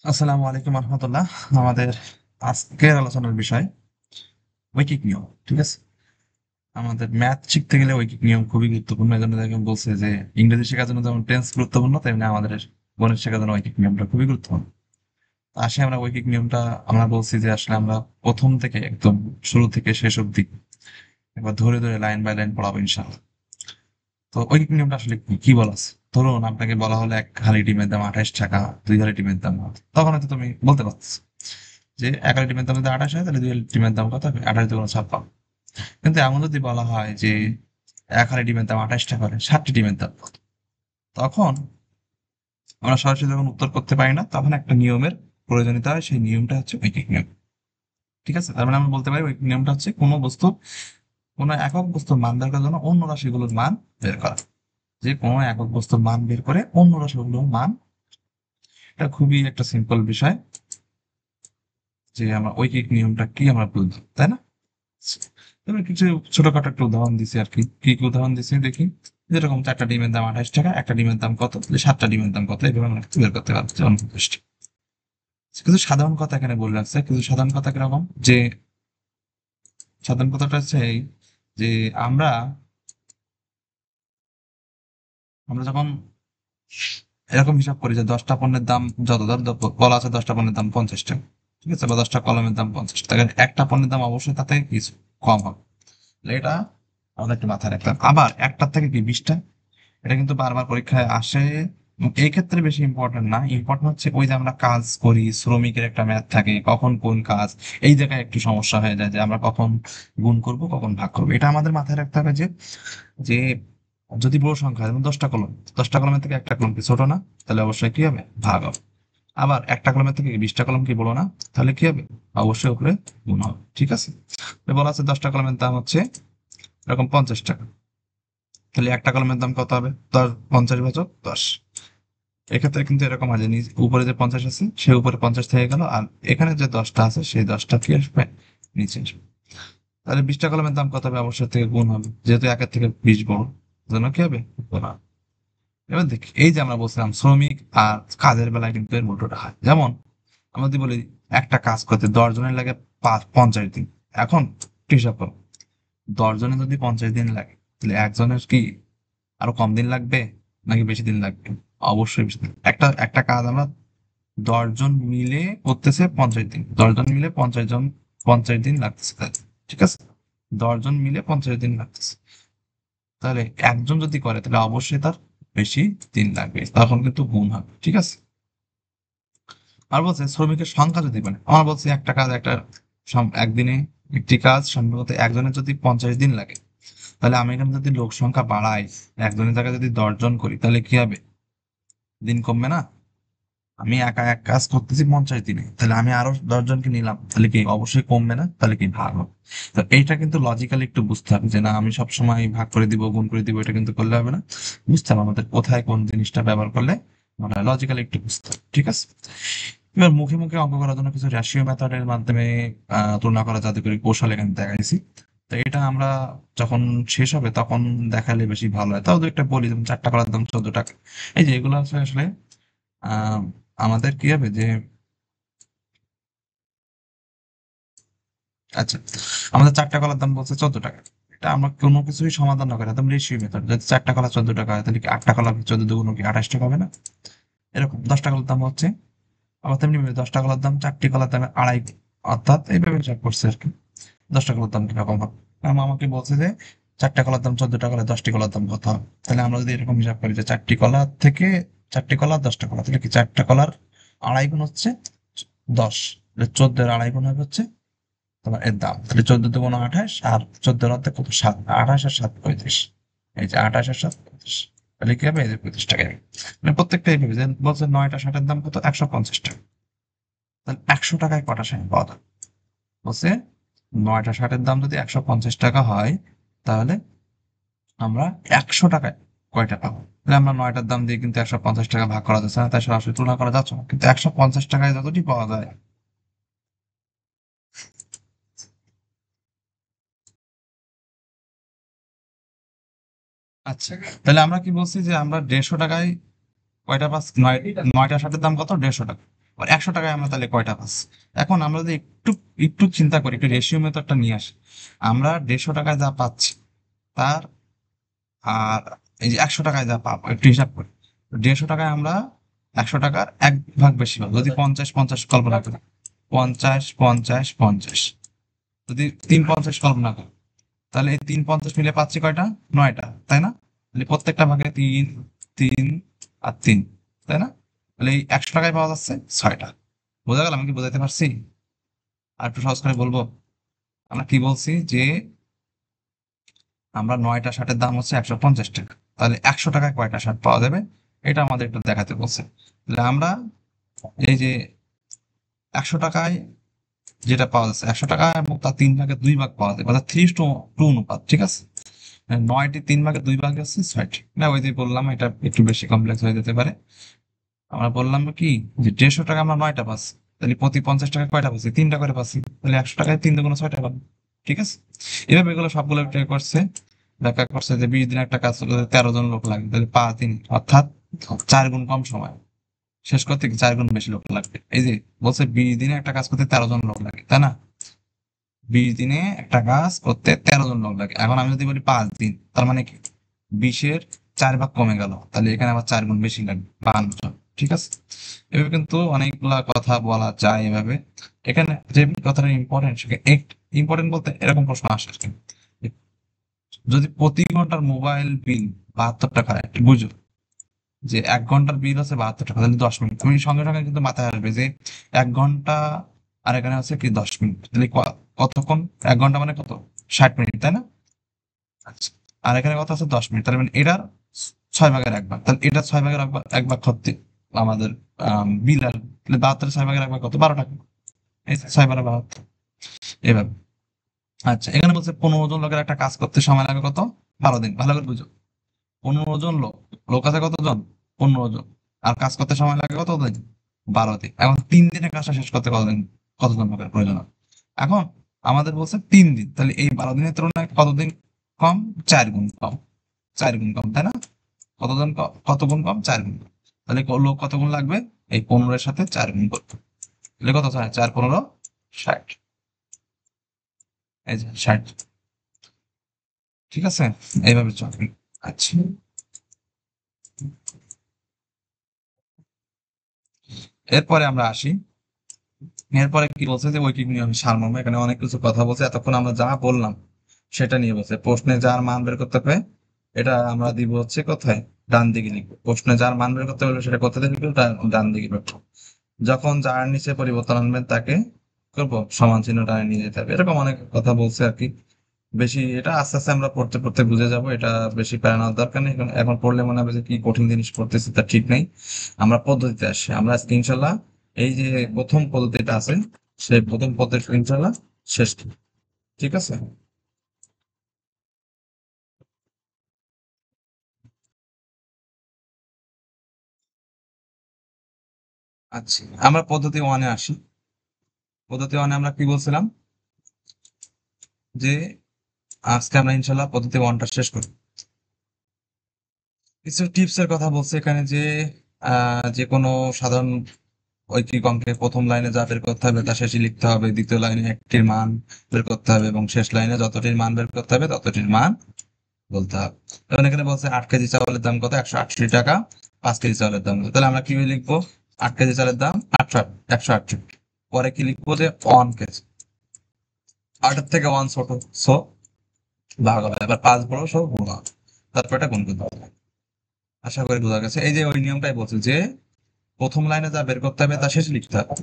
আসসালামু আলাইকুম রহমতুল্লাহ। আমাদের আজকের আলোচনার বিষয় ঐকিক নিয়ম। ঠিক আছে, আমাদের ম্যাথ শিখতে গেলে ঐকিক নিয়ম খুবই গুরুত্বপূর্ণ। এই জন্য দেখবেন বলছে যে ইংরেজি শেখার জন্য যেমন টেন্স গুরুত্বপূর্ণ, তেমনি আমাদের গণিত শেখার জন্য ঐকিক নিয়মটা খুবই গুরুত্বপূর্ণ। তো আসে আমরা ঐকিক নিয়মটা আমরা বলছি যে আসলে আমরা প্রথম থেকে একদম শুরু থেকে শেষ অবধি একবার ধরে ধরে লাইন বাই লাইন পড়াবো ইনশাআল্লাহ। তো ঐকিক নিয়মটা আসলে কি কি বলা আছে? ধরুন আপনাকে বলা হলো এক হালি ডিমের দাম 28 টাকা, 2 হালি ডিমের দাম কত? তখন হয়তো তুমি বলতে পারছো যে এক হালি ডিমের দাম যদি 28 হয় তাহলে 2 হালি ডিমের দাম কত হবে? 28 × 56। কিন্তু এমন যদি বলা হয় যে এক হালি ডিমের দাম 28 টাকা করে 60টি ডিমের দাম কত? তখন আমরা সরাসরি যখন উত্তর করতে পারি না, তখন একটা নিয়মের প্রয়োজনীয়তা হয়। সেই নিয়মটা হচ্ছে ঐকিক নিয়ম। ঠিক আছে, তার মানে আমরা বলতে পারি ঐকিক নিয়মটা হচ্ছে কোনো বস্তু, কোনো একক বস্তুর মান বের করার জন্য অন্য রাশিগুলোর মান বের করা। যে কোনো একক বস্তুর মান বের করে অন্য রাশিগুলোর মান। এটা খুবই একটা সিম্পল বিষয় যে আমরা ঐকিক নিয়মটা কি আমরা বুঝি, তাই না? তবে কিছু ছোটখাটো একটা উদাহরণ দিছি আর কি। কি কি উদাহরণ দিছি দেখি। যেরকম 4টা ডিমের দাম 28 টাকা, একটা ডিমের দাম কত, তাহলে 7টা ডিমের দাম কত, এইভাবে আমরা বের করতে পারবো যে অনুপৃষ্টি। কিছু সাধারণ কথা এখানে বলে রাখছে। কিছু সাধারণ কথা কিরকম যে, সাধারণ কথাটা হচ্ছে এই যে আমরা আমরা যখন এরকম হিসাব করি যে 10টা পণ্যের দাম যত, বলা আছে 10টা পণ্যের দাম 50 টাকা, ঠিক আছে, বা 10টা কলমের দাম 50 টাকা, একটা পণ্যের দাম অবশ্যই তাতে কিছু কম হবে। তাহলে এটা আমাদের একটু মাথায় রাখতে হবে। আবার একটার থেকে কি 20টা, এটা কিন্তু বারবার পরীক্ষায় আসে। এই ক্ষেত্রে বেশি ইম্পর্টেন্ট না, ইম্পর্টেন্ট হচ্ছে ওই যে আমরা কাজ করি, শ্রমিকের একটা ম্যাথ থাকে, কখন কোন কাজ, এই জায়গায় একটু সমস্যা হয়ে যায় যে আমরা কখন গুণ করব কখন ভাগ করবো। এটা আমাদের মাথায় রাখতে হবে যে যে যদি বড় সংখ্যা যেমন 10টা কলম, 10টা কলমের থেকে একটা কলম কি ছোট না? তাহলে অবশ্যই কি হবে? ভাগ হবে। আবার একটা কলমের থেকে 20টা কলম কি বড় না? তাহলে কি হবে? অবশ্যই উপরে গুণ হবে। ঠিক আছে, তো বলা আছে 10টা কলমের দাম হচ্ছে এরকম 50 টাকা, তাহলে একটা কলমের দাম কত হবে? 50 50 × 10। এক্ষেত্রে কিন্তু এরকম আছে, উপরে যে 50 আছে সে উপরে 50 থেকে গেল, আর এখানে যে 10টা আছে সেই 10টা কি আসবে? নিচে আসবে। তাহলে 20টা কলমের দাম কত হবে? অবশ্যই থেকে গুণ হবে, যেহেতু একের থেকে 20 বড়, জন্য কি হবে? গুণ হবে। এবার দেখি, এই যে আমরা বলছিলাম শ্রমিক আর কাজের বেলায় কিন্তু এর উল্টোটা হয়। যেমন আমরা যদি বলি একটা কাজ করতে 10 জনের লাগে 50 দিন। এখন একটু হিসাব করো, 10 জনের যদি 50 দিন লাগে, তাহলে একজনের কি আরো কম দিন লাগবে নাকি বেশি দিন লাগবে? অবশ্যই বেশি দিন। একটা একটা কাজ আমরা 10 জন মিলে করতেছে 50 দিন, 10 জন মিলে 50 জন 50 দিন লাগতেছে তাদের। ঠিক আছে, 10 জন মিলে 50 দিন লাগতেছে। তাহলে একজন যদি করে তাহলে অবশ্যই তার বেশি দিন লাগবে, তখন কিন্তু গুণ হবে। ঠিক আছে, আর বলছে শ্রমিকের সংখ্যা যদি মানে আমার বলছে একটা কাজ একদিনে একটি কাজ সম্ভবত একজনের যদি 50 দিন লাগে, তাহলে আমি এখানে যদি লোক সংখ্যা বাড়াই, একজনের জায়গায় যদি 10 জন করি, তাহলে কি হবে? দিন কমবে না? আমি একা এক কাজ করতেছি 50 দিনে, তাহলে আমি আরো 10 জনকে নিলাম, তাহলে কি অবশ্যই কমবে না? তাহলে কি ভাগ হবে। তো এইটা কিন্তু লজিক্যালি একটু বুঝতে হবে যে না আমি সবসময় ভাগ করে দিব গুণ করে দিব, এটা কিন্তু করলে হবে না। বুঝতে হবে আমাদের কোথায় কোন জিনিসটা ব্যবহার করলে মানে লজিক্যালি একটু বুঝতে হবে। ঠিক আছে, এবার মুখে মুখে অঙ্ক করার জন্য কিছু রেশিও মেথডের মাধ্যমে তুলনা করা জাদুকরী কৌশল এখানে দেখাইছি। তো এটা আমরা যখন শেষ হবে তখন দেখালে বেশি ভালো হয়। তাও দু একটা বলি, যেমন 4টা কলার দাম 14 টাকা। এই যে এগুলো আছে আসলে আহ আমাদের কি হবে যে, আচ্ছা, আমাদের 4টা কলার দাম বলছে 14 টাকা। এটা আমরা কোনো কিছুই সমাধান না করে একদম রেশিও মেথড, যদি 4টা কলা 14 টাকা হয় তাহলে কি 8টা কলা 14 দুগুণ কি 28 টাকা হবে না? এরকম 10টা কলার দাম হচ্ছে, আবার তেমনি 10টা কলার দাম 4টি কলার দামে আড়াই, অর্থাৎ এইভাবে হিসাব করছে আর কি। 10টা কলার দাম কিরকম হবে? কারণ আমাকে বলছে যে 4টা কলার দাম 14 টাকা হলে 10টি কলার দাম কত হবে। তাহলে আমরা যদি এরকম হিসাব করি যে 4টি কলা থেকে 4টি কলা 10টা কলা, তাহলে কি 4টা কলার আড়াই গুণ হচ্ছে 10, 14 এর আড়াই গুণ হবে হচ্ছে তোমার এর দাম। তাহলে 14 × 2 = 28, আর 14 কত 7, 28 আর 7 35। এই যে 28 আর 7 35, তাহলে কি হবে? এই যে 35 টাকা। মানে প্রত্যেকটা এইভাবে যে বলছে 9টা শার্টের দাম কত? 150 টাকা। তাহলে 100 টাকায় কটা শার্ট পাওয়া যাবে? বলছে 9টা শার্টের দাম যদি 150 টাকা হয়, তাহলে আমরা 100 টাকায় কয়টা পাবো? তাহলে আমরা 9টার দাম দিয়ে কিন্তু 150 টাকা ভাগ করা যাচ্ছে না, তাই সরাসরি তুলনা করা যাচ্ছে না, কিন্তু 150 টাকায় যতটি পাওয়া যায়। আচ্ছা, তাহলে আমরা কি বলছি যে আমরা 150 টাকায় কয়টা পাস, 9টা শার্টের দাম কত? 150 টাকা। আর 100 টাকায় আমরা তাহলে কয়টা পাচ্ছি? এখন আমরা যদি একটু একটু চিন্তা করি, একটু রেশিও মেথডটা নিয়ে আসি, আমরা 150 টাকায় যা পাচ্ছি তার, আর এই যে 100 টাকায় যা পাবো একটু হিসাব করি। 150 টাকায় আমরা 100 টাকার 1 ভাগ বেশি পাবো, যদি 50-50 কল্পনা করি, 50-50-50, যদি 3-50 কল্পনা করি, তাহলে এই 3-50 মিলে পাচ্ছি কয়টা? 9টা, তাই না? তাহলে প্রত্যেকটা ভাগে 3-3 আর 3, তাই না? তাহলে এই 100 টাকায় পাওয়া যাচ্ছে 6টা। বোঝা গেল? আমি কি বোঝাতে পারছি? আর একটু সহজ করে বলবো, আমরা কি বলছি যে আমরা 9টা শার্টের দাম হচ্ছে 150 টাকা, তাহলে 100 টাকায় কয়টা শার্ট পাওয়া যাবে এটা আমাদের একটু দেখাতে বলছে। তাহলে আমরা এই যে 100 টাকায় যেটা পাওয়া যাচ্ছে, 100 টাকা এবং তার 3 ভাগে 2 ভাগ পাওয়া যায়, অর্থাৎ 3:2 অনুপাত, ঠিক আছে? 9টি 3 ভাগে 2 ভাগ আছে 6টি, না ওই যে বললাম এটা একটু বেশি কমপ্লেক্স হয়ে যেতে পারে। আমরা বললাম কি যে 150 টাকা আমরা 9টা পাচ্ছি, তাহলে প্রতি 50 টাকা কয়টা পাচ্ছি? 3টা করে পাচ্ছি, তাহলে 100 টাকায় 3 × 6টা পাবো, ঠিক আছে? এভাবে এগুলো সবগুলো ট্রাই করছে, ব্যাখ্যা করছে যে 20 দিনে একটা কাজ করতে 13 জন লোক লাগে, তাহলে 5 দিন, অর্থাৎ 4 গুণ কম সময় শেষ করতে কি 4 গুণ বেশি লোক লাগবে। এই যে বলছে 20 দিনে একটা কাজ করতে 13 জন লোক লাগে, তাই না? 20 দিনে একটা কাজ করতে 13 জন লোক লাগে। এখন আমি যদি বলি 5 দিন, তার মানে কি 20-এর 4 ভাগ কমে গেল, তাহলে এখানে আবার 4 গুণ বেশি লাগবে, 52 জন, ঠিক আছে? এভাবে কিন্তু অনেকগুলা কথা বলা যায় এভাবে। এখানে যে কথাটা ইম্পর্টেন্ট, সেখানে ইম্পর্টেন্ট বলতে এরকম প্রশ্ন আসে আর কি। যদি প্রতি ঘন্টার মোবাইল বিল 72 টাকা, একটু বুঝো যে 1 ঘন্টার বিল আছে 72 টাকা, তাহলে 10 মিনিট, তুমি সঙ্গে সঙ্গে কিন্তু মাথায় আসবে যে 1 ঘন্টা আর এখানে আছে কি 10 মিনিট, তাহলে কতক্ষণ? 1 ঘন্টা মানে কত? 60 মিনিট, তাই না? আচ্ছা, আর এখানে কত আছে? 10 মিনিট, তাহলে মানে এটার 6 ভাগের 1 ভাগ, তাহলে এটা 6 ভাগের 1 ভাগ করতে আমাদের বিল আর, তাহলে 72-6 ভাগের 1 ভাগ কত? 12 টাকা। এই 6-12-72, এভাবে। আচ্ছা, এখানে বলছে 15 জন লোকের একটা কাজ করতে সময় লাগে কত? 12 দিন। ভালো করে বুঝো, 15 জন লোক, লোক আছে কতজন? 15 জন, আর কাজ করতে সময় লাগে কতদিন? 12 দিন। এখন 3 দিনে কাজটা শেষ করতে কতজন লোকের প্রয়োজন হবে? এখন আমাদের বলছে 3 দিন, তাহলে এই 12 দিনের তুলনায় কতদিন কম? 4 গুণ কম, 4 গুণ কম, তাই না? কত গুণ কম? 4 গুণ কম। তাহলে লোক কত গুণ লাগবে? এই 15-এর সাথে 4 গুণ করতে, তাহলে কত হয়? 4-15-60, এই যে 60, ঠিক আছে? এইভাবে চলবে। আচ্ছা, এরপরে আমরা আসি, এরপরে কি বলছে যে ঐকিক নিয়মের সারমর্ম, এখানে অনেক কিছু কথা বলছে, এতক্ষণ আমরা যা বললাম সেটা নিয়ে বলছে। প্রশ্নে যার মান বের করতে হবে, এটা আমরা দিব হচ্ছে কোথায়? ডান দিকে লিখবো। প্রশ্নে যার মান বের করতে হলে সেটা কোথায় লিখবো? ডান দিকে লিখবো। যখন যার নিচে পরিবর্তন আনবেন তাকে করবো সমান চিহ্ন টানে নিয়ে যেতে হবে, এরকম অনেক কথা বলছে আর কি। বেশি এটা আস্তে আস্তে আমরা পড়তে পড়তে বুঝে যাব, এটা বেশি প্যারা নেওয়ার দরকার নেই। এখন এখন পড়লে মনে হবে যে কি কঠিন জিনিস পড়তেছি, তা ঠিক নেই। আমরা পদ্ধতিতে আসি, আমরা আজকে ইনশাল্লাহ এই যে প্রথম পদ্ধতিটা আছে, সেই প্রথম পদ্ধতি ইনশাল্লাহ শেষ করব। ঠিক আছে? আচ্ছা, আমরা পদ্ধতি 1-এ আসি। পদ্ধতি 1-এ আমরা কি বলছিলাম যে আজকে আমরা ইনশাল্লাহ পদ্ধতি 1টা শেষ করি। কিছু টিপস এর কথা বলছে এখানে যে যে কোনো সাধারণ ঐকিক অঙ্কে প্রথম লাইনে যা বের করতে হবে তা শেষে লিখতে হবে, দ্বিতীয় লাইনে একটির মান বের করতে হবে, এবং শেষ লাইনে যতটির মান বের করতে হবে ততটির মান বলতে হবে। এখন এখানে বলছে 8 কেজি চাউলের দাম কত? 168 টাকা। 5 কেজি চাউলের দাম কত? তাহলে আমরা কি লিখবো? 8 কেজি চালের দাম 168। পরে কি লিখবো? যে 1 কেজি, 8-এর থেকে 1 ছোট, সো ভাগ হবে, এবার 5 বড়, সো গুণ হবে, তারপর এটা গুণ করতে হবে। আশা করি বোঝা গেছে। এই যে ওই নিয়মটাই বলছে যে প্রথম লাইনে যা বের করতে হবে তা শেষে লিখতে হবে,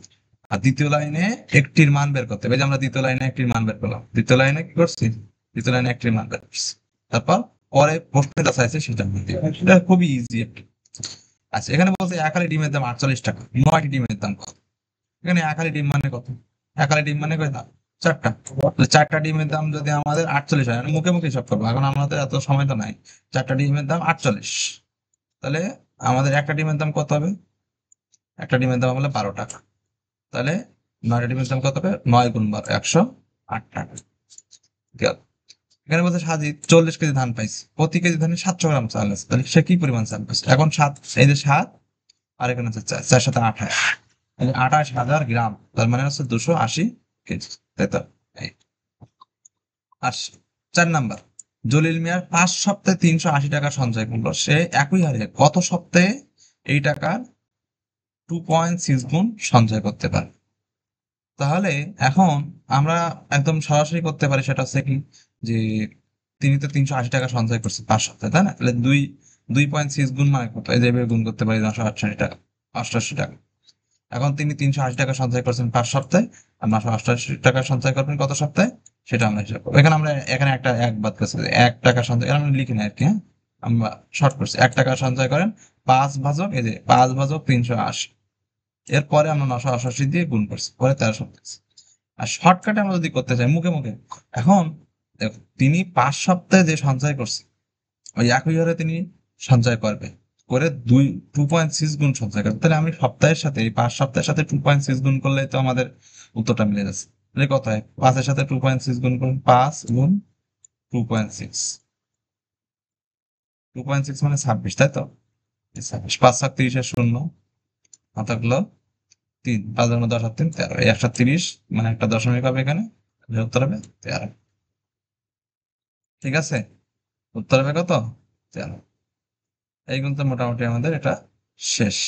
আর দ্বিতীয় লাইনে একটির মান বের করতে হবে। এই যে আমরা দ্বিতীয় লাইনে একটির মান বের করলাম, দ্বিতীয় লাইনে কি করছি? দ্বিতীয় লাইনে একটির মান বের করছি, তারপর পরে প্রশ্নে যা চাইছে সেটা আমরা দিব। এটা খুবই ইজি একটা। আচ্ছা, এখানে বলতে এক হালি ডিমের দাম 48 টাকা, 9টি ডিমের দাম কত? এখানে এক হালি ডিম মানে কত? এক হালি ডিম মানে কয়টা? 4টা। তো 4টা ডিমের দাম যদি আমাদের 48 হয়, মানে মুখে মুখে সব করবো, এখন আমাদের এত সময় তো নাই। 4টা ডিমের দাম 48, তাহলে আমাদের একটা ডিমের দাম কত হবে? একটা ডিমের দাম হলো 12 টাকা, তাহলে 9টা ডিমের দাম কত হবে? 9 × 12, 108 টাকা। গেল। এখানে বলছে সাজি 40 কেজি ধান পাইছে, প্রতি কেজি ধানে 700 গ্রাম চাল আছে, তাহলে সে কি পরিমাণ চাল পাইছে? এখন 7, এই যে 7, আর এখানে হচ্ছে 4, 4 × 7 = 28, 28,000 গ্রাম, তার মানে হচ্ছে 280 কেজি, তাই তো? এই, আসি 4 নাম্বার। জলিল মিয়ার 5 সপ্তাহে 380 টাকা সঞ্চয় করলো, সে একই হারে কত সপ্তাহে এই টাকার 2.6 গুণ সঞ্চয় করতে পারে? তাহলে এখন আমরা একদম সরাসরি করতে পারি, সেটা হচ্ছে কি, যে তিনি তো 380 টাকা সঞ্চয় করছে 5 সপ্তাহে, তাই না? তাহলে 2.6 গুণ মানে কত? এই যে এভাবে গুণ করতে পারি, 988 টাকা, 88 টাকা। এখন তিনি 380 টাকা সঞ্চয় করছেন 5 সপ্তাহে, আর 988 টাকা সঞ্চয় করবেন কত সপ্তাহে, সেটা আমরা হিসাব করবো। এখানে আমরা এখানে একটা এক বাদ করছি, 1 টাকা সঞ্চয়, এখানে আমরা লিখি না আর কি, হ্যাঁ, আমরা শর্ট করছি। 1 টাকা সঞ্চয় করেন, 5 ভাজক, এই যে 5 ভাজক 380, এরপরে আমরা 988 দিয়ে গুণ করছি, পরে 13 সপ্তাহ। আর শর্টকাটে আমরা যদি করতে চাই মুখে মুখে, এখন দেখো, তিনি 5 সপ্তাহে যে সঞ্চয় করছে, ওই একই হারে তিনি সঞ্চয় করবে, করে 2.6 গুণ সঞ্চয় করবে। তাহলে আমি সপ্তাহের সাথে, এই 5 সপ্তাহের সাথে 2.6 গুণ করলেই তো আমাদের উত্তরটা মিলে যাচ্ছে। তাহলে কত হয়? 5-এর সাথে 2.6 গুণ করুন, 5 গুণ 2.6, 2.6 মানে 26, তাই তো? 26, 5 আর 30 শূন্য, হাতে থাকলো 3, 5 × 10 = 3, 13, এই 130 মানে একটা দশমিক হবে এখানে, উত্তর হবে 13। ঠিক আছে, উত্তর হবে কত? 13। এই কিন্তু মোটামুটি আমাদের এটা শেষ।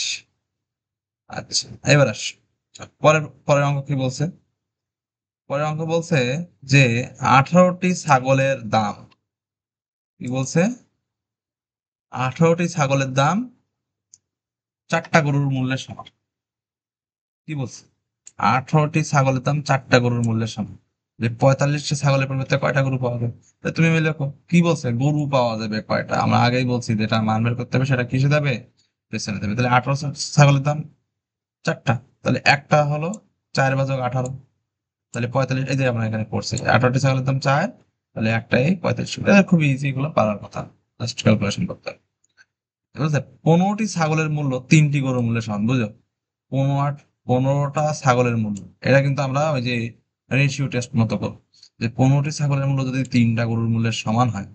আচ্ছা, এবার আস, পরের পরের অঙ্ক কি বলছে? পরের অঙ্ক বলছে যে 18টি ছাগলের দাম, কি বলছে? 18টি ছাগলের দাম 4টা গরুর মূল্যের সমান। কি বলছে? 18টি ছাগলের দাম 4টা গরুর মূল্যের সমান। যে 45টি ছাগলের পরিবর্তে কয়টা গরু পাওয়া যাবে? তা তুমি মিলে দেখো কি বলছে, গরু পাওয়া যাবে কয়টা। আমরা আগেই বলছি যেটা মান বের করতে হবে সেটা কিসে যাবে, পেছনে যাবে। তাহলে 18 ছাগলের দাম 4টা, তাহলে একটা হলো 4 ভাজক 18, তাহলে 45। এই যে আমরা এখানে পড়ছি 18টি ছাগলের দাম 4, তাহলে একটাই 45। এটা খুবই ইজি, এগুলো পারার কথা, জাস্ট ক্যালকুলেশন করতে হবে। বুঝলে, 15টি ছাগলের মূল্য 3টি গরুর মূল্যের সমান, বুঝো? 15টা ছাগলের মূল্য, এটা কিন্তু আমরা ওই যে রেশিও টেস্ট মতো করবো, যে 15টি ছাগলের মূল্য যদি 3টা গরুর মূল্যের সমান হয়,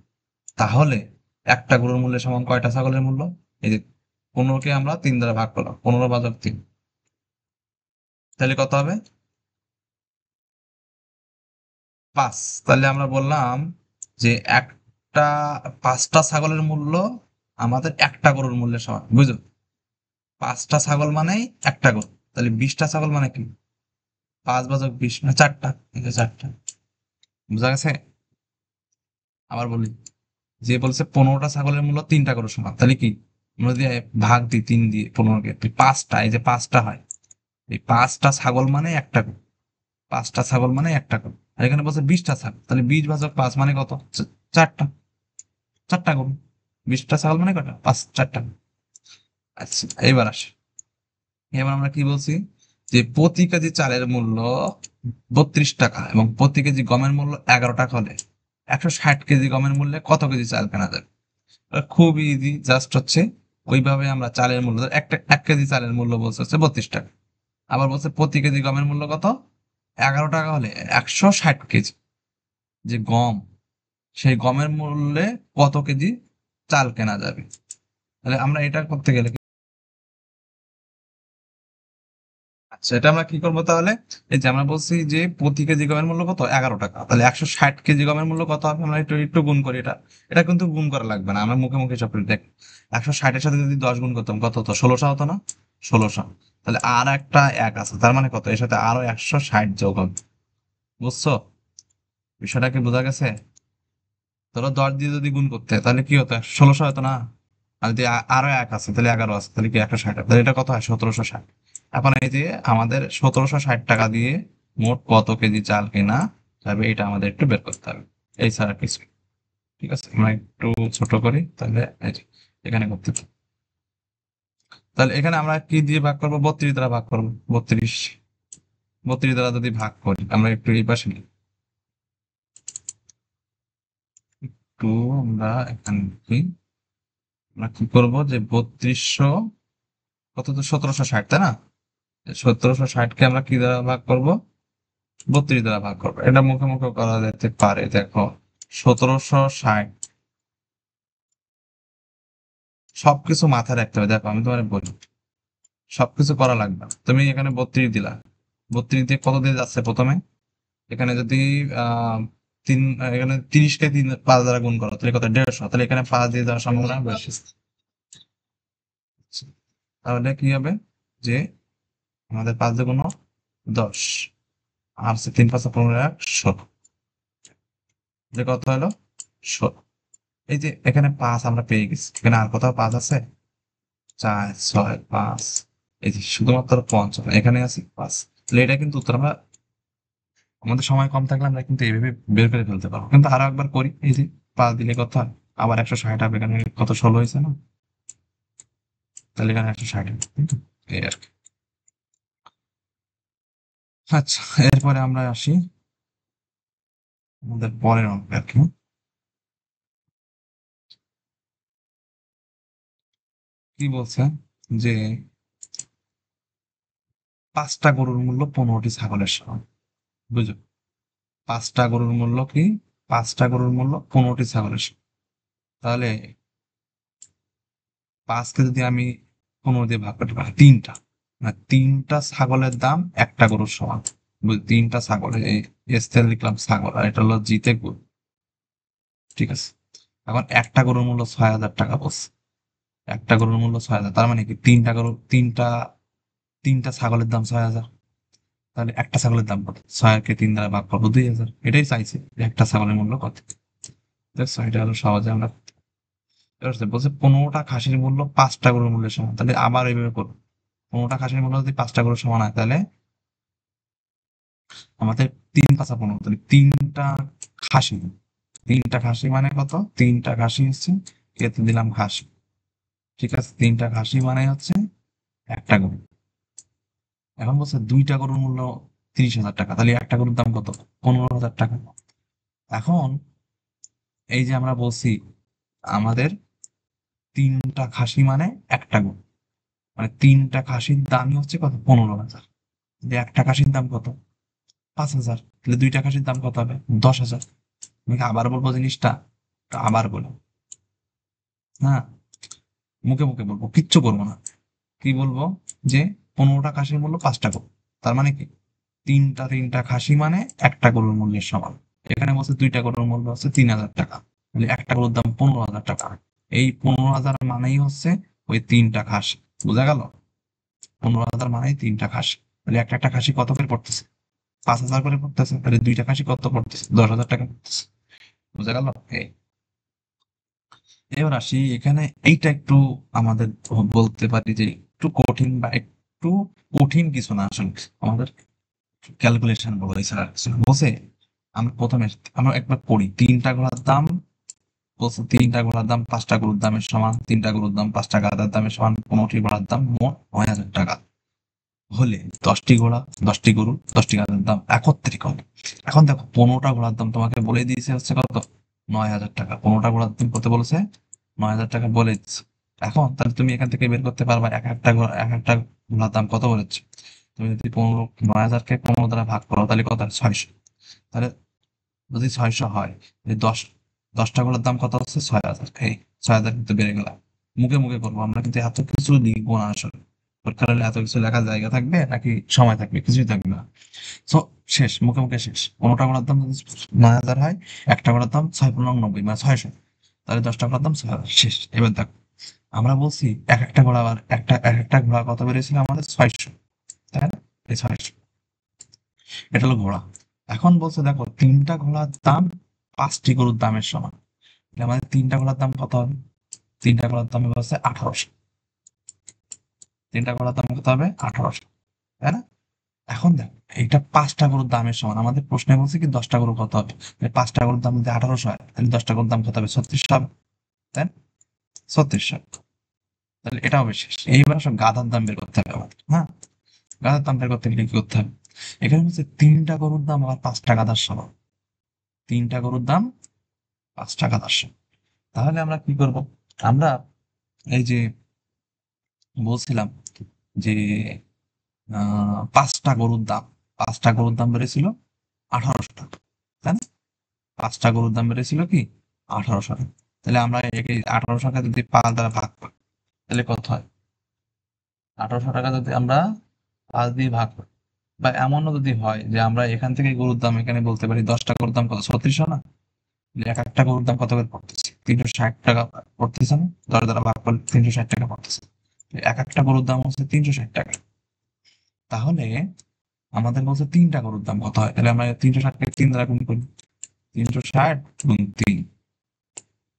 তাহলে একটা গরুর মূল্যের সমান কয়টা ছাগলের মূল্য? এই যে 15কে আমরা 3 দ্বারা ভাগ করলাম, 15 ভাজক 3, তাহলে কত হবে? 5। তাহলে আমরা বললাম যে একটা 5টা ছাগলের মূল্য আমাদের একটা গরুর মূল্যের সমান, বুঝো? 5টা ছাগল মানেই একটা গরু, তাহলে 20টা ছাগল মানে কি? 5 ভাজক 20 মানে 4টা, এই যে 4টা। বুঝা গেছে? আবার বলি, যে বলছে 15টা ছাগলের মূল্য 3টা গরুর সমান, তাহলে কি আমরা যদি ভাগ দিই 3 দিয়ে 15কে, 5টা, এই যে 5টা হয়, এই 5টা ছাগল মানে একটা গরু, 5টা ছাগল মানে একটা গরু। আর এখানে বলছে 20টা ছাগল, তাহলে 20 ভাজক 5 মানে কত? 4টা, 4টা গরু। 20টা ছাগল মানে কটা? 5, 4টা। আচ্ছা, এবার আসে, এবার আমরা কি বলছি, যে প্রতি কেজি চালের মূল্য 32 টাকা এবং প্রতি কেজি গমের মূল্য 11 টাকা হলে 160 কেজি গমের মূল্যে কত কেজি চাল কেনা যাবে? খুব ইজি, জাস্ট হচ্ছে ওইভাবে আমরা চালের মূল্য, ধর একটা 1 কেজি চালের মূল্য বলছে হচ্ছে 32 টাকা, আবার বলছে প্রতি কেজি গমের মূল্য কত? 11 টাকা হলে 160 কেজি যে গম, সেই গমের মূল্যে কত কেজি চাল কেনা যাবে? তাহলে আমরা এটা করতে গেলে আচ্ছা, এটা আমরা কি করবো তাহলে? এই যে আমরা বলছি যে প্রতি কেজি গমের মূল্য কত? 11 টাকা, তাহলে 160 কেজি গমের মূল্য কত হবে? আমরা একটু একটু গুণ করি এটা। এটা কিন্তু গুণ করা লাগবে না, আমরা মুখে মুখে সব করি। দেখ, 160-এর সাথে যদি 10 গুণ করতাম কত হতো? 1600 হতো না? 1600। তাহলে আর একটা এক আছে, তার মানে কত? এর সাথে আরো 160 যোগ হবে। বুঝছো বিষয়টা? কি বোঝা গেছে? ধরো 10 দিয়ে যদি গুণ করতে তাহলে কি হতো? 1600 হতো না? আর যদি আরো এক আছে তাহলে 11 আছে, তাহলে কি 160? তাহলে এটা কত হয়? 1760। এখন এই যে আমাদের 1760 টাকা দিয়ে মোট কত কেজি চাল কেনা যাবে, এটা আমাদের একটু বের করতে হবে, এই ছাড়া কিছু না। ঠিক আছে, আমরা একটু ছোট করি তাহলে, এই যে এখানে করতে হবে। তাহলে এখানে আমরা কি দিয়ে ভাগ করবো? 32 দ্বারা ভাগ করবো। 32 দ্বারা যদি ভাগ করি, আমরা একটু এই পাশে নিই, একটু আমরা এখানে লিখি। আমরা কি করবো, যে 3200 কত, তো 1760, তাই না? 1760-কে আমরা কি দ্বারা ভাগ করব? 32 দ্বারা ভাগ করবো। এটা মুখে মুখে করা যেতে পারে। দেখো, 1760, সবকিছু মাথায় রাখতে হবে। দেখো আমি তোমার বলি, সবকিছু করা লাগবে না। তুমি এখানে 32 দিলা, 32 দিয়ে কত দিয়ে যাচ্ছে প্রথমে? এখানে যদি এখানে 30কে 5 দ্বারা গুণ করো তাহলে কত? 150। তাহলে এখানে 5 দিয়ে যাওয়ার সম্ভাবনা বেশি। তাহলে কি হবে যে আমাদের 5 দিয়ে গুণ 10, আর 3 5 15 16, যে কত হলো 16। এই যে এখানে 5 আমরা পেয়ে গেছি, এখানে আর কোথাও 5 আছে? 4 6 5, এই যে শুধুমাত্র 55 এখানে আছে 5। তাহলে এটা কিন্তু উত্তর। আমরা আমাদের সময় কম থাকলে আমরা কিন্তু এইভাবে বের করে ফেলতে পারবো। কিন্তু আরো একবার করি, এই যে 5 দিলে কত হয়? আবার 160 হবে। এখানে কত 16 হয়েছে না? তাহলে এখানে 160 হবে, তাই তো? এই আর কি। আচ্ছা, এরপরে আমরা আসি আমাদের পরের অঙ্কে আর কি। কি বলছে যে 5টা গরুর মূল্য 15টি ছাগলের সমান। বুঝো, 5টা গরুর মূল্য কি? 5টা গরুর মূল্য 15টি ছাগলের সমান। তাহলে 5কে যদি আমি 15 দিয়ে ভাগ করতে পারি, 3টা, না 3টা ছাগলের দাম একটা গরুর সমান। 3টা ছাগলের, এই এসতে লিখলাম ছাগল, আর এটা হলো জিতে গরু। ঠিক আছে, এখন একটা গরুর মূল্য 6,000 টাকা বলছে। একটা গরুর মূল্য 6,000, তার মানে কি 3টা ছাগলের দাম 6,000। তাহলে একটা ছাগলের দাম কত? 6 কে 3 দ্বারা ভাগ করবো, 2,000। এটাই চাইছে যে একটা ছাগলের মূল্য কত। দেখছো, এটা হলো সহজে আমরা বলছে 15টা খাসির মূল্য 5টা গরুর মূল্যের সমান। তাহলে আবার এইভাবে করবো, 15টা খাসির মূল্য যদি 5টা গরুর সমান হয়, তাহলে আমাদের 3 5 15, তাহলে খাসি 3টা খাসি মানে কত? 3টা খাসি হচ্ছে, এতে দিলাম খাসি। ঠিক আছে, 3টা খাসি মানে হচ্ছে একটা গরু। এখন বলছে 2টা গরুর মূল্য 30,000 টাকা, তাহলে একটা গরুর দাম কত? 15,000 টাকা। এখন এই যে আমরা বলছি আমাদের 3টা খাসি মানে একটা গরু, মানে 3টা খাসির দামই হচ্ছে কত? 15,000। যে একটা খাসির দাম কত? 5,000। তাহলে 2টা খাসির দাম কত হবে? 10,000। আমি কি আবার বলবো জিনিসটা? তো আবার বলো, হ্যাঁ, মুখে মুখে বলবো, কিচ্ছু করবো না। কি বলবো? যে 15টা খাসির মূল্য 5টা গরু, তার মানে কি 3টা খাসি মানে একটা গরুর মূল্যের সমান। এখানে বলছে 2টা গরুর মূল্য হচ্ছে 3,000 টাকা, তাহলে একটা গরুর দাম 15,000 টাকা। এই 15,000 মানেই হচ্ছে ওই 3টা খাসি। বোঝা গেল? 15,000 মানেই 3টা খাসি। তাহলে একটা একটা খাসি কত করে পড়তেছে? 5,000 করে পড়তেছে। তাহলে 2টা খাসি কত পড়তেছে? 10,000 টাকা পড়তেছে। বোঝা গেল? এই, এবার আসি এখানে। এইটা একটু আমাদের বলতে পারি যে একটু কঠিন, বা একটু কঠিন কিছু না আসলে, আমাদের ক্যালকুলেশন বলে এছাড়া আর কিছু না। বলছে আমরা প্রথমে, আমরা একবার পড়ি, 3টা ঘোড়ার দাম। বলছে 3টা ঘোড়ার দাম 5টা গরুর দামের সমান, 3টা গরুর দাম 5টা গাধার দামের সমান, 15টি ঘোড়ার দাম মোট 9,000 টাকা হলে 10টি ঘোড়া, 10টি গরু, 10টি গাধার দাম একত্রিত কত? এখন দেখো, 15টা ঘোড়ার দাম তোমাকে বলে দিয়েছে হচ্ছে কত? 9,000 টাকা। 15টা ঘোড়ার দাম কত বলেছে? 9,000 টাকা বলে দিচ্ছে। এখন তাহলে তুমি এখান থেকে বের করতে পারবা এক একটা ঘোড়ার দাম কত বলেছে। তুমি যদি 9,000কে 15 দ্বারা ভাগ করো তাহলে কত হয়? 600। তাহলে যদি 600 হয়, এই 10টা ঘোড়ার দাম কত হচ্ছে? 6,000। এই 6,000 কিন্তু বেড়ে গেল। মুখে মুখে করবো, আমরা কিন্তু এত কিছু লিখবো না আসলে। পরীক্ষার হলে এত কিছু লেখার জায়গা থাকবে নাকি সময় থাকবে? কিছুই থাকবে না। সো শেষ, মুখে মুখে শেষ। 15টা ঘোড়ার দাম যদি 9,000 হয়, একটা ঘোড়ার দাম 6×90 মানে 600। তাহলে 10টা ঘোড়ার দাম 6,000। শেষ। এবার দেখো, আমরা বলছি এক একটা ঘোড়া কত বেড়েছিল আমাদের? 600, তাই না? এই 600, এটা হলো ঘোড়া। এখন বলছে দেখো, 3টা ঘোড়ার দাম 5টি গরুর দামের সমান। তাহলে আমাদের 3টা ঘোড়ার দাম কত হবে? 3টা ঘোড়ার দাম হচ্ছে 1,800। 3টা ঘোড়ার দাম কত হবে? 1,800, তাই না? এখন দেখো, এইটা 5টা গরুর দামের সমান। আমাদের প্রশ্নে বলছে কি 10টা গরু কত হবে। তাহলে 5টা গরুর দাম যদি 1,800 হয়, তাহলে 10টা গরুর দাম কত হবে? 3600 হবে, তাই না? 3600। তাহলে এটা হবে শেষ। এইবার সব গাধার দাম বের করতে হবে আমাদের, হ্যাঁ। গাধার দাম বের করতে গেলে কি করতে হবে? এখানে হচ্ছে 3টা গরুর দাম আবার 5টা গাধার সমান। 3টা গরুর দাম 5টা গাধার সমান। তাহলে আমরা কি করব? আমরা এই যে বলছিলাম যে 5টা গরুর দাম বেড়েছিল 1,800 টাকা, তাই না? 5টা গরুর দাম বেড়েছিল কি? 1,800 টাকা। তাহলে আমরা একে 1,800 টাকা যদি 5 দ্বারা ভাগ করি তাহলে কত হয়? 1800 টাকা যদি আমরা 5 দিয়ে ভাগ করি, বা এমনও যদি হয় যে আমরা এখান থেকে গরুর দাম এখানে বলতে পারি 10টা গরুর দাম কত, 3600 না? এক একটা গরুর দাম কত করে পড়তেছে, 360 টাকা পড়তেছে না? 10 দ্বারা ভাগ করলে 360 টাকা পড়তেছে। এক একটা গরুর দাম হচ্ছে 360 টাকা। তাহলে আমাদের বলছে 3টা গরুর দাম কত হয়, তাহলে আমরা 360কে 3 দ্বারা গুণ করি। 360 গুণ 3,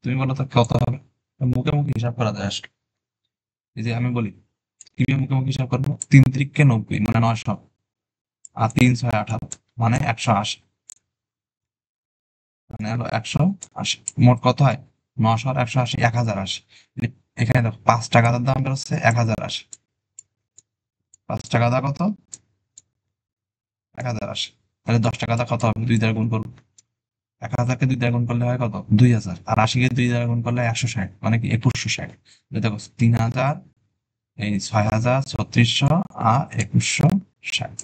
তুমি বলো তো কত হবে? মুখে মুখে হিসাব করা যায় আসলে। এই যে আমি বলি, কিভাবে মুখে মুখে হিসাব করবো, 3 × 90 মানে 900, আর 3 × 6 = 18 মানে 180, মানে হলো 180। মোট কত হয়? 900 আর 180, 1080। এখানে দেখো 5 টাকার দাম বেরোচ্ছে 1080, 5 টাকা দা কত? 1080। তাহলে 10 টাকা দা কত হবে? 2 দ্বারা গুণ করবো। 1000কে 2 দ্বারা গুণ করলে হয় কত? 2000। আর 80কে 2 দ্বারা গুণ করলে 160, মানে কি 2160। দেখো 3000, এই 6000, 3600 আর 2160,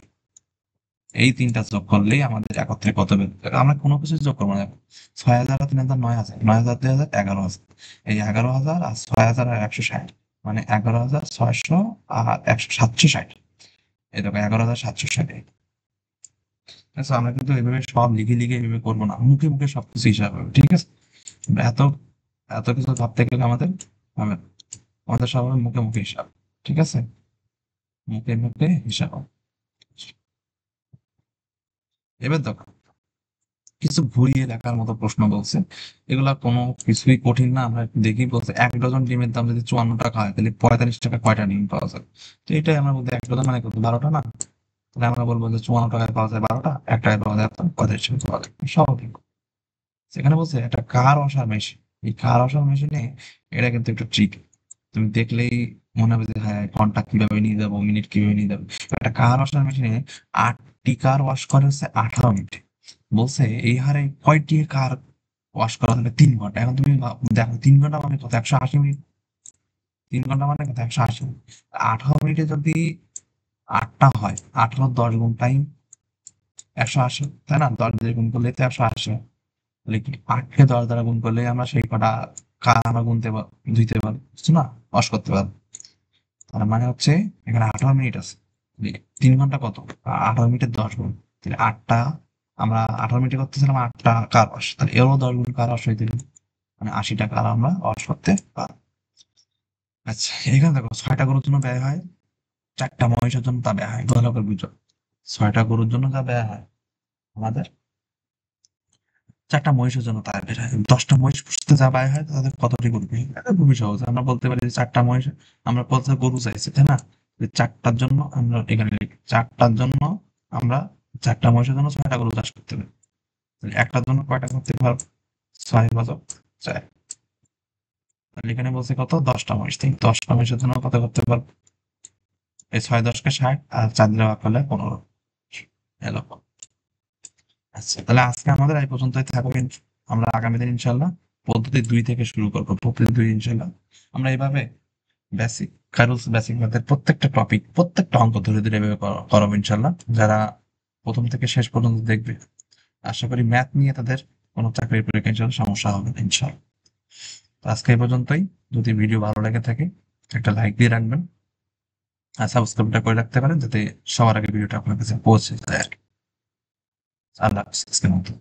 এই তিনটা যোগ করলেই আমাদের একত্রে কত বেরোবে। আমরা কোনো কিছু যোগ করবো না, দেখো 6000 আর 3000, 9000, 9000, 2000, 11000। এই 11000 আর 6000 আর 160, মানে 11600 আর 760। এই দেখো 11760। আচ্ছা, আমরা কিন্তু এইভাবে সব লিখে লিখে এইভাবে করবো না, মুখে মুখে সবকিছু হিসাব হবে, ঠিক আছে? এত এত কিছু ভাবতে গেলে আমাদের হবে না। আমাদের সব হবে মুখে মুখে হিসাব, ঠিক আছে? মুখে মুখে হিসাব। এবার দেখো কিছু ঘুরিয়ে দেখার মতো প্রশ্ন বলছে। এগুলা কোনো কিছুই কঠিন না, আমরা একটু দেখি। বলছে 1 ডজন ডিমের দাম যদি 54 টাকা হয়, তাহলে 45 টাকা কয়টা ডিম পাওয়া যায়? তো এটাই আমরা বলতে, 1 ডজন মানে কত, 12টা না? তাহলে আমরা বলবো যে 54 টাকায় পাওয়া যায় 12টা, 1 টাকায় পাওয়া যায় 45 টাকা পাওয়া যায়, স্বাভাবিক। সেখানে বলছে একটা কার ওয়াশার মেশিন। এই কার ওয়াশার মেশিনে এটা কিন্তু একটু ট্রিক, তুমি দেখলেই মনে হবে যে হ্যাঁ, ঘন্টা কিভাবে নিয়ে যাবো, মিনিট কিভাবে নিয়ে যাবো। একটা কার ওয়াশার মেশিনে 8টি কার ওয়াশ করে হচ্ছে 18 মিনিটে। বলছে এই হারে কয়টি কার ওয়াশ করা হলে 3 ঘন্টা। এখন তুমি দেখো 3 ঘন্টা মানে কত, 180 মিনিট। 3 ঘন্টা মানে কত, 180 মিনিট। 18 মিনিটে যদি 8টা হয়, 18 10 গুণ টাইম 180, তাই না? 10 দিয়ে গুণ করলে তো 180। তাহলে কি 8কে 10 দ্বারা গুণ করলে আমরা সেই কটা কার আমরা গুনতে ধুইতে পারবো, বুঝছো না? ওয়াশ করতে পারবো। তার মানে হচ্ছে এখানে 18 মিনিট আছে। 3 ঘন্টা কত? 18 মিনিটে 10 গুণ, তাহলে 8টা, আমরা 18 মিনিটে করতেছিলাম 8টা কার ওয়াশ, তাহলে এরও 10 গুণ কার ওয়াশ হইতে হবে। মানে 80টা কার আমরা ওয়াশ করতে পারবো। আচ্ছা, এখানে দেখো 6টা গরুর জন্য ব্যয় হয়, 4টা মহিষের জন্য তা ব্যয় হয়, ভালো করে বুঝো। 6টা গরুর জন্য যা ব্যয় হয় আমাদের, 4টা মহিষের জন্য তার বের হয়। 10টা মহিষ পুষতে যা ব্যয় হয় তাদের কতটি গরু বের হয়? এটা খুবই সহজ, আমরা বলতে পারি যে 4টা মহিষ, আমরা কত গরু চাইছি, তাই না? 4টার জন্য আমরা এখানে লিখি, 4টার জন্য আমরা, 4টা মহিষের জন্য 6টা গরু চাষ করতে পারি। তাহলে একটার জন্য কয়টা করতে পারবো? 6 × 4। তাহলে এখানে বলছে কত, 10টা মহিষ, তাই 10টা মহিষের জন্য কত করতে পারবো? এই 6 × 10 = 60, আর 4 দিয়ে ভাগ করলে 15 এলো। আচ্ছা, তাহলে আজকে আমাদের এই পর্যন্তই থাকবে। আমরা আগামী দিন ইনশাল্লাহ পদ্ধতি 2 থেকে শুরু করবো। পদ্ধতি 2 ইনশাল্লাহ আমরা এইভাবে বেসিক কারুস, বেসিক ম্যাথের প্রত্যেকটা টপিক, প্রত্যেকটা অঙ্ক ধরে ধরে এভাবে করাবো ইনশাল্লাহ। যারা প্রথম থেকে শেষ পর্যন্ত দেখবে, আশা করি ম্যাথ নিয়ে তাদের কোনো চাকরির পরীক্ষা ইনশাল্লাহ সমস্যা হবে না ইনশাল্লাহ। তো আজকে এই পর্যন্তই। যদি ভিডিও ভালো লেগে থাকে একটা লাইক দিয়ে রাখবেন, আর সাবস্ক্রাইবটা করে রাখতে পারেন, যাতে সবার আগে ভিডিওটা আপনার কাছে পৌঁছে যায় আর কি। আল্লাহ হাফিজ আজকের মতো।